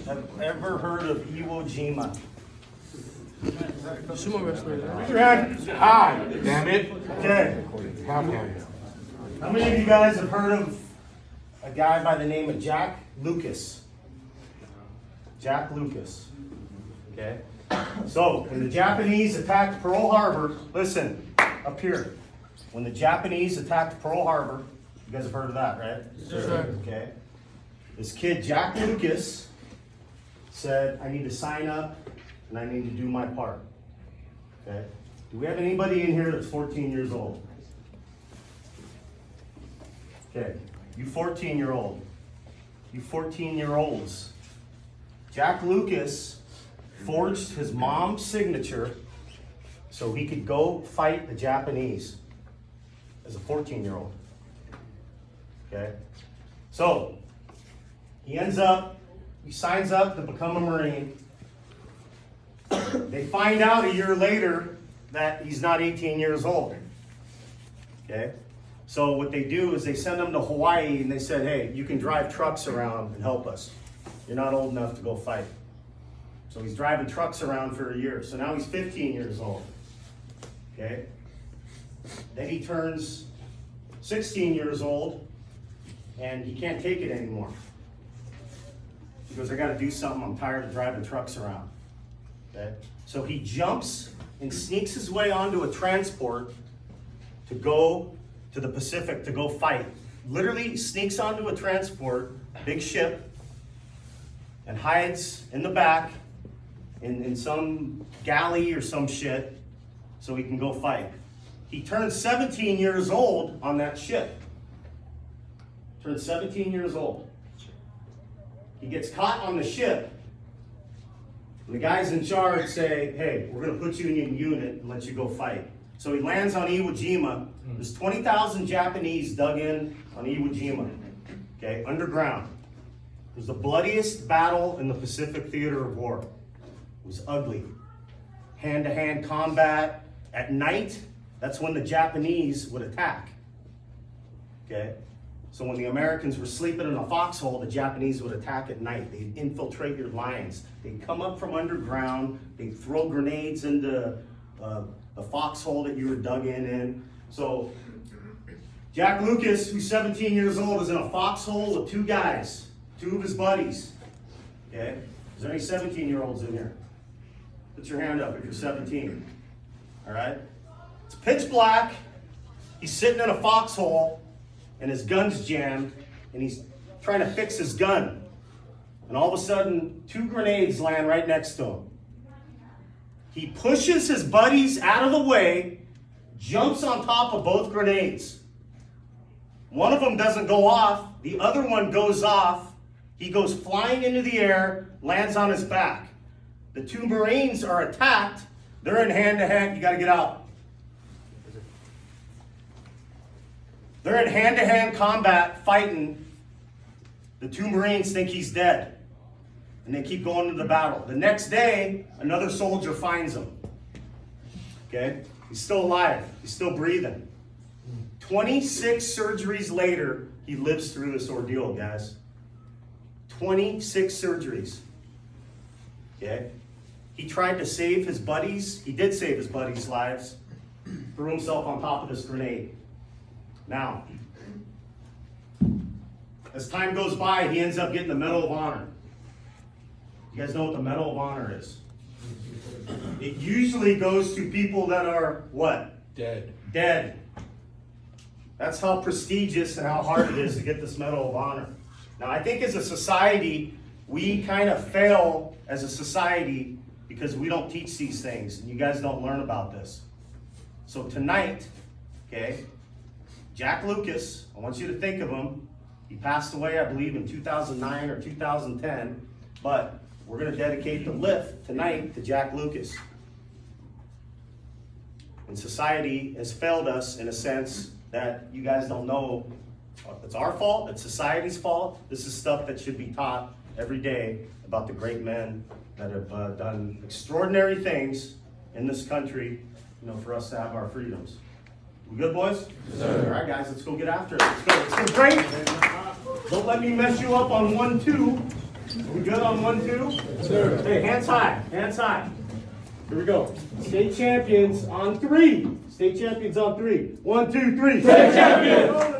have ever heard of Iwo Jima? Sumo wrestler. Raise your hand. High. Damn it. Okay. How can How many of you guys have heard of a guy by the name of Jack Lucas? Jack Lucas. Okay. So when the Japanese attacked Pearl Harbor, listen, up here. When the Japanese attacked Pearl Harbor, you guys have heard of that, right? Yes, sir. Okay. This kid, Jack Lucas, said, I need to sign up and I need to do my part. Okay. Do we have anybody in here that's 14 years old? Okay. You 14-year-old. You 14-year-olds. Jack Lucas forged his mom's signature so he could go fight the Japanese as a 14-year-old. Okay? So, he signs up to become a Marine. They find out a year later that he's not 18 years old. Okay? So what they do is they send him to Hawaii and they said, hey, you can drive trucks around and help us. You're not old enough to go fight. So he's driving trucks around for a year. So now he's 15 years old. Okay? Then he turns 16 years old and he can't take it anymore. He goes, I got to do something. I'm tired of driving trucks around. Okay? So he jumps and sneaks his way onto a transport to go to the Pacific to go fight. Literally sneaks onto a transport, big ship, and hides in the back in some galley or some shit so he can go fight. He turns 17 years old on that ship. Turns 17 years old. He gets caught on the ship. And the guys in charge say, hey, we're going to put you in your unit and let you go fight. So he lands on Iwo Jima. There's 20,000 Japanese dug in on Iwo Jima, okay, underground. It was the bloodiest battle in the Pacific Theater of War. It was ugly. Hand-to-hand combat. At night, that's when the Japanese would attack. Okay? So when the Americans were sleeping in a foxhole, the Japanese would attack at night. They'd infiltrate your lines. They'd come up from underground. They'd throw grenades into the foxhole that you were dug in. So Jack Lucas, who's 17 years old, is in a foxhole with two guys, two of his buddies. Okay? Is there any 17-year-olds in here? Put your hand up if you're 17. All right? It's pitch black. He's sitting in a foxhole, and his gun's jammed, and he's trying to fix his gun. And all of a sudden, two grenades land right next to him. He pushes his buddies out of the way, jumps on top of both grenades. One of them doesn't go off, the other one goes off. He goes flying into the air, lands on his back. The two Marines are attacked. They're in hand-to-hand. You got to get out. They're in hand-to-hand combat fighting. The two Marines think he's dead. And they keep going to the battle. The next day, another soldier finds him. Okay? He's still alive. He's still breathing. 26 surgeries later, he lives through this ordeal, guys. 26 surgeries. Okay? He tried to save his buddies. He did save his buddies' lives. Threw himself on top of this grenade. Now, as time goes by, he ends up getting the Medal of Honor. You guys know what the Medal of Honor is? It usually goes to people that are what? Dead. Dead. That's how prestigious and how hard it is to get this Medal of Honor. Now, I think as a society, we kind of fail as a society because we don't teach these things, and you guys don't learn about this. So tonight, okay, Jack Lucas, I want you to think of him. He passed away, I believe, in 2009 or 2010, but we're going to dedicate the lift tonight to Jack Lucas. And society has failed us in a sense that you guys don't know. It's our fault, it's society's fault. This is stuff that should be taught every day about the great men that have done extraordinary things in this country, for us to have our freedoms. We good, boys? Yes, sir. All right, guys, let's go get after it. Let's go. Let's get great. Don't let me mess you up on 1-2. We good on 1, 2? Sir. Hey, hands high, hands high. Here we go. State champions on 3. State champions on 3. 1, 2, 3. State champions!